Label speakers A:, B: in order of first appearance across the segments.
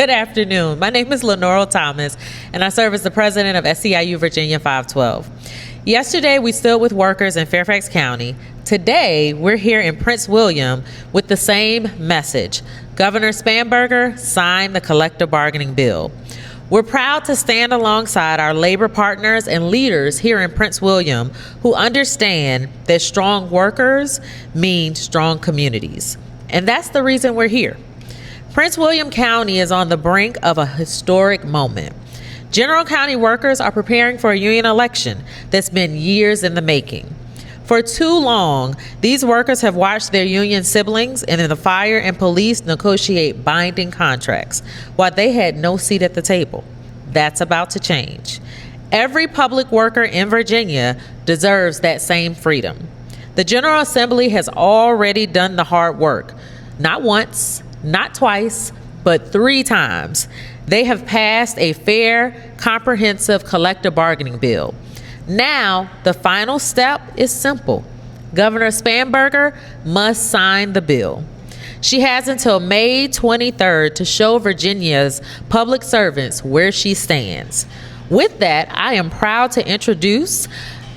A: Good afternoon. My name is Lenora Thomas, and I serve as the president of SEIU Virginia 512. Yesterday, we stood with workers in Fairfax County. Today, we're here in Prince William with the same message. Governor Spanberger signed the collective bargaining bill. We're proud to stand alongside our labor partners and leaders here in Prince William who understand that strong workers mean strong communities. And that's the reason we're here. Prince William County is on the brink of a historic moment. General County workers are preparing for a union election that's been years in the making. For too long, these workers have watched their union siblings and the fire and police negotiate binding contracts while they had no seat at the table. That's about to change. Every public worker in Virginia deserves that same freedom. The General Assembly has already done the hard work. Not once, not twice, but 3 times. They have passed a fair, comprehensive collective bargaining bill. Now, the final step is simple. Governor Spanberger must sign the bill. She has until May 23rd to show Virginia's public servants where she stands. With that, I am proud to introduce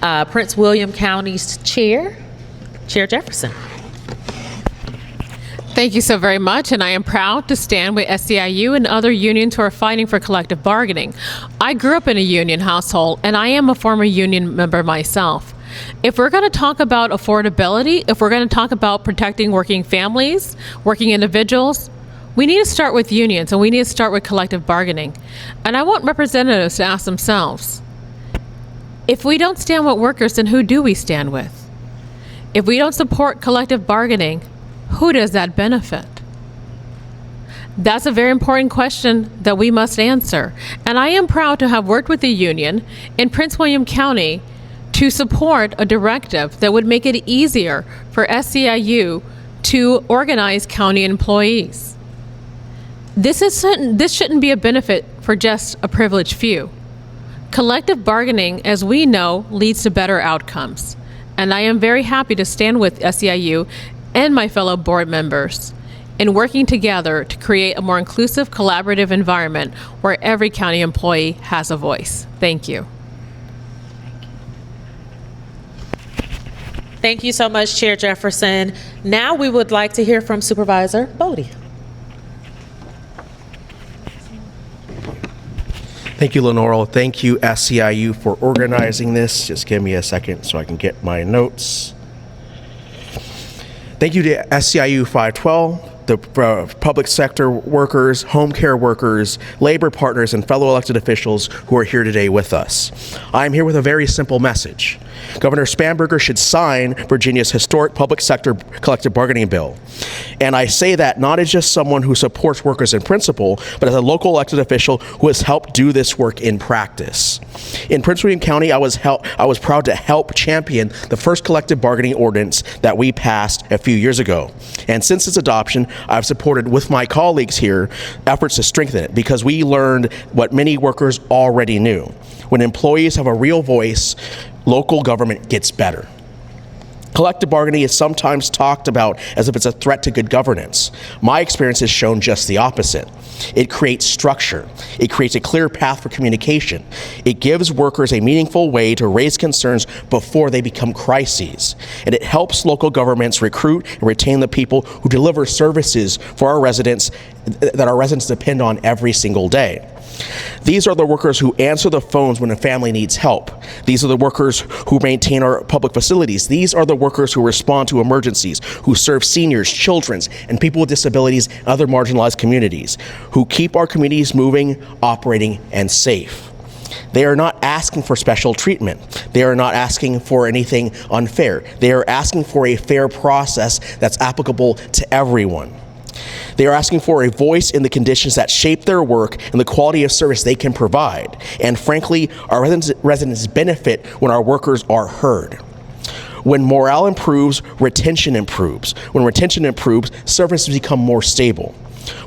A: Prince William County's Chair Jefferson.
B: Thank you so very much, and I am proud to stand with SEIU and other unions who are fighting for collective bargaining. I grew up in a union household, and I am a former union member myself. If we're going to talk about affordability, if we're going to talk about protecting working families, working individuals, we need to start with unions, and we need to start with collective bargaining. And I want representatives to ask themselves, if we don't stand with workers, then who do we stand with? If we don't support collective bargaining, who does that benefit? That's a very important question that we must answer. And I am proud to have worked with the union in Prince William County to support a directive that would make it easier for SEIU to organize county employees. This shouldn't be a benefit for just a privileged few. Collective bargaining, as we know, leads to better outcomes. And I am very happy to stand with SEIU and my fellow board members in working together to create a more inclusive, collaborative environment where every county employee has a voice. Thank you.
A: Thank you so much, Chair Jefferson. Now we would like to hear from Supervisor Bodie.
C: Thank you, Lenora. Thank you, SEIU, for organizing this. Just give me a second so I can get my notes. Thank you to SEIU 512, the public sector workers, home care workers, labor partners, and fellow elected officials who are here today with us. I'm here with a very simple message. Governor Spanberger should sign Virginia's historic public sector collective bargaining bill. And I say that not as just someone who supports workers in principle, but as a local elected official who has helped do this work in practice. In Prince William County, I was proud to help champion the first collective bargaining ordinance that we passed a few years ago. And since its adoption, I've supported with my colleagues here efforts to strengthen it because we learned what many workers already knew. When employees have a real voice, local government gets better. Collective bargaining is sometimes talked about as if it's a threat to good governance. My experience has shown just the opposite. It creates structure. It creates a clear path for communication. It gives workers a meaningful way to raise concerns before they become crises. And it helps local governments recruit and retain the people who deliver services for our residents that our residents depend on every single day. These are the workers who answer the phones when a family needs help. These are the workers who maintain our public facilities. These are the workers who respond to emergencies, who serve seniors, children, and people with disabilities and other marginalized communities, who keep our communities moving, operating, and safe. They are not asking for special treatment. They are not asking for anything unfair. They are asking for a fair process that's applicable to everyone. They are asking for a voice in the conditions that shape their work and the quality of service they can provide. And frankly, our residents benefit when our workers are heard. When morale improves, retention improves. When retention improves, services become more stable.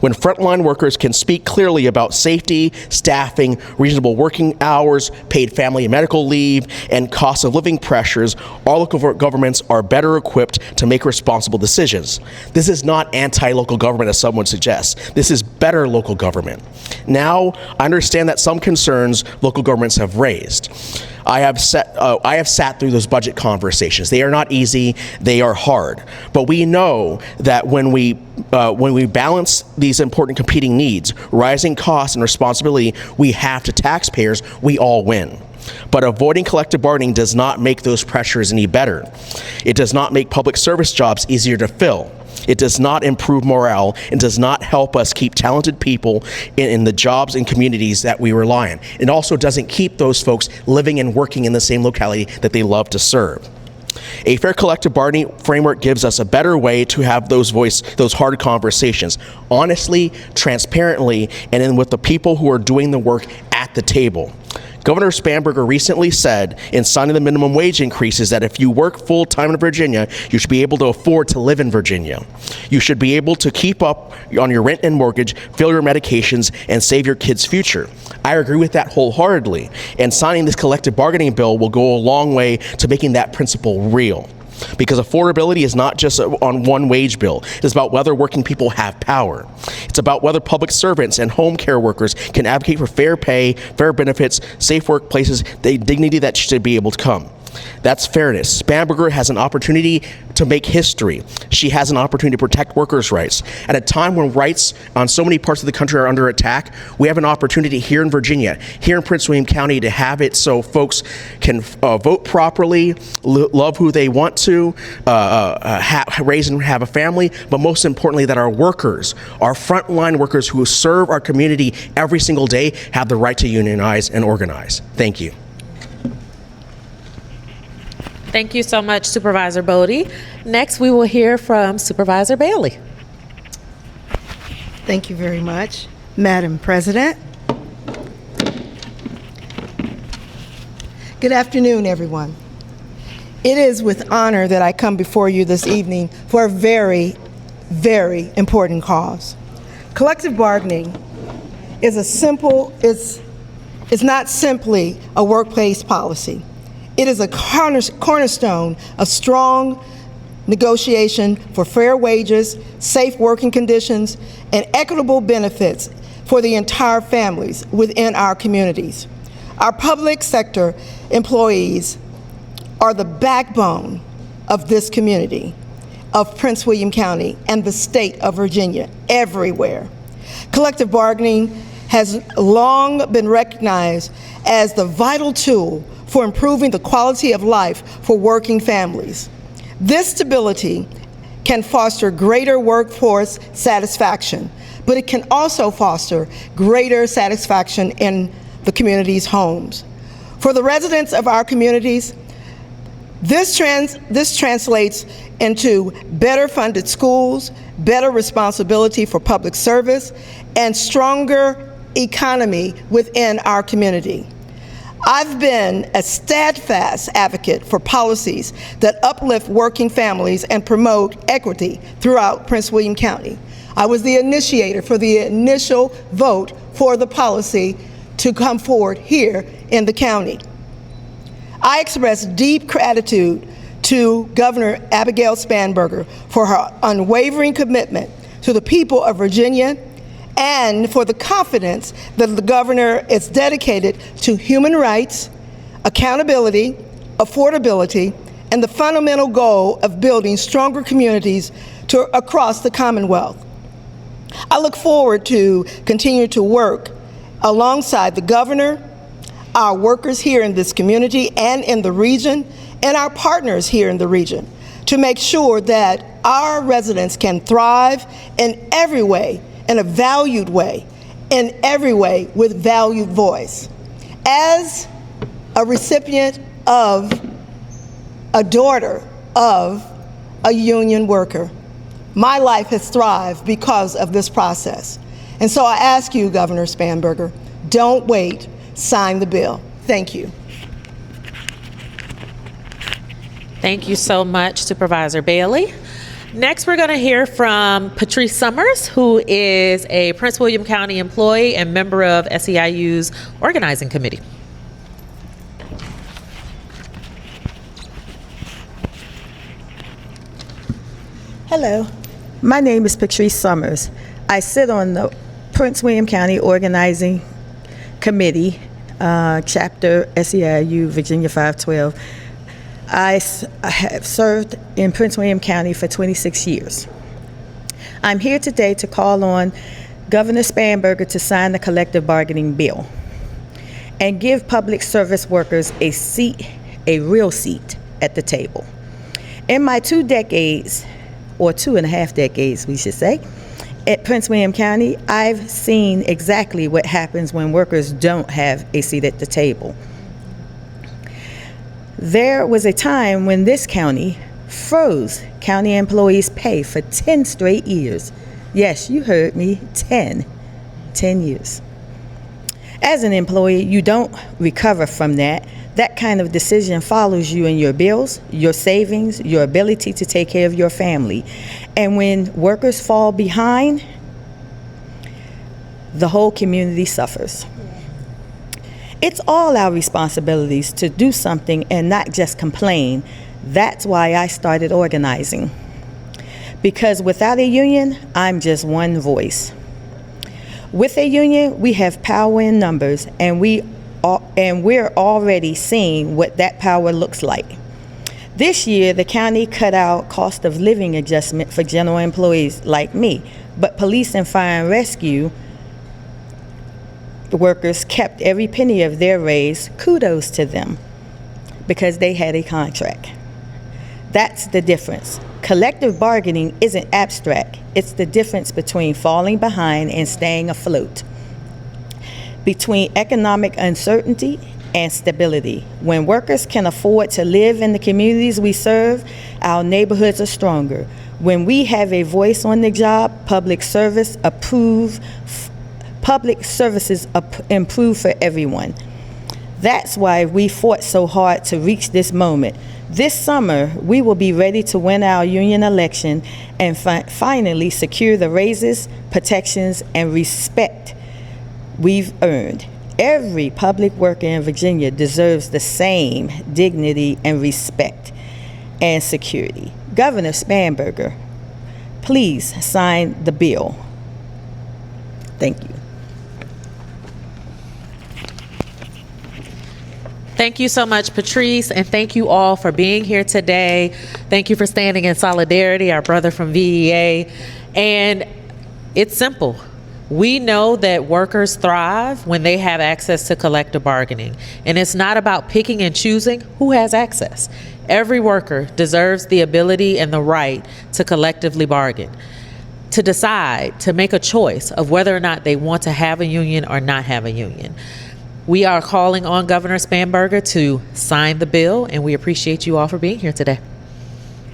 C: When frontline workers can speak clearly about safety, staffing, reasonable working hours, paid family and medical leave, and cost of living pressures, our local governments are better equipped to make responsible decisions. This is not anti-local government, as someone suggests. This is better local government. Now, I understand that some concerns local governments have raised. I have sat through those budget conversations. They are not easy. They are hard. But we know that when we balance these important competing needs, rising costs and responsibility we have to taxpayers, we all win. But avoiding collective bargaining does not make those pressures any better. It does not make public service jobs easier to fill. It does not improve morale and does not help us keep talented people in the jobs and communities that we rely on. It also doesn't keep those folks living and working in the same locality that they love to serve. A fair collective bargaining framework gives us a better way to have those hard conversations, honestly, transparently, and then with the people who are doing the work at the table. Governor Spanberger recently said in signing the minimum wage increases that if you work full-time in Virginia, you should be able to afford to live in Virginia. You should be able to keep up on your rent and mortgage, fill your medications, and save your kids' future. I agree with that wholeheartedly, and signing this collective bargaining bill will go a long way to making that principle real. Because affordability is not just on one wage bill. It's about whether working people have power. It's about whether public servants and home care workers can advocate for fair pay, fair benefits, safe workplaces, the dignity that should be able to come. That's fairness. Spanberger has an opportunity to make history. She has an opportunity to protect workers' rights. At a time when rights on so many parts of the country are under attack, we have an opportunity here in Virginia, here in Prince William County, to have it so folks can vote properly, love who they want to, raise and have a family, but most importantly, that our workers, our frontline workers who serve our community every single day, have the right to unionize and organize. Thank you.
A: Thank you so much, Supervisor Bodie. Next, we will hear from Supervisor Bailey.
D: Thank you very much, Madam President. Good afternoon, everyone. It is with honor that I come before you this evening for a very, very important cause. Collective bargaining is it's not simply a workplace policy. It is a cornerstone of strong negotiation for fair wages, safe working conditions, and equitable benefits for the entire families within our communities. Our public sector employees are the backbone of this community, of Prince William County and the state of Virginia, everywhere. Collective bargaining has long been recognized as the vital tool for improving the quality of life for working families. This stability can foster greater workforce satisfaction, but it can also foster greater satisfaction in the community's homes. For the residents of our communities, this translates into better funded schools, better responsibility for public service, and stronger economy within our community. I've been a steadfast advocate for policies that uplift working families and promote equity throughout Prince William County. I was the initiator for the initial vote for the policy to come forward here in the county. I express deep gratitude to Governor Abigail Spanberger for her unwavering commitment to the people of Virginia and for the confidence that the governor is dedicated to human rights, accountability, affordability, and the fundamental goal of building stronger communities across the Commonwealth. I look forward to continue to work alongside the governor, our workers here in this community and in the region, and our partners here in the region to make sure that our residents can thrive in every way, in a valued way, in every way with valued voice. As a recipient of a daughter of a union worker, my life has thrived because of this process. And so I ask you, Governor Spanberger, don't wait, sign the bill. Thank you.
A: Thank you so much, Supervisor Bailey. Next, we're going to hear from Patrice Summers, who is a Prince William County employee and member of SEIU's organizing committee.
E: Hello, my name is Patrice Summers. I sit on the Prince William County Organizing Committee, Chapter SEIU Virginia 512. I have served in Prince William County for 26 years. I'm here today to call on Governor Spanberger to sign the collective bargaining bill and give public service workers a seat, a real seat at the table. In my 2 decades, or 2.5 decades, we should say, at Prince William County, I've seen exactly what happens when workers don't have a seat at the table. There was a time when this county froze county employees' pay for 10 straight years. Yes, you heard me, 10 years. As an employee, you don't recover from that. That kind of decision follows you in your bills, your savings, your ability to take care of your family. And when workers fall behind, the whole community suffers. It's all our responsibilities to do something and not just complain. That's why I started organizing. Because without a union, I'm just one voice. With a union, we have power in numbers, and we're already seeing what that power looks like. This year, the county cut out cost of living adjustment for general employees like me, but police and fire and rescue workers kept every penny of their raise. Kudos to them, because they had a contract. That's the difference. Collective bargaining isn't abstract. It's the difference between falling behind and staying afloat, between economic uncertainty and stability. When workers can afford to live in the communities we serve, our neighborhoods are stronger. When we have a voice on the job, public services improve for everyone. That's why we fought so hard to reach this moment. This summer, we will be ready to win our union election and finally secure the raises, protections, and respect we've earned. Every public worker in Virginia deserves the same dignity and respect and security. Governor Spanberger, please sign the bill. Thank you.
A: Thank you so much, Patrice, and thank you all for being here today. Thank you for standing in solidarity, our brother from VEA. And it's simple. We know that workers thrive when they have access to collective bargaining. And it's not about picking and choosing who has access. Every worker deserves the ability and the right to collectively bargain, to decide, to make a choice of whether or not they want to have a union or not have a union. We are calling on Governor Spanberger to sign the bill, and we appreciate you all for being here today.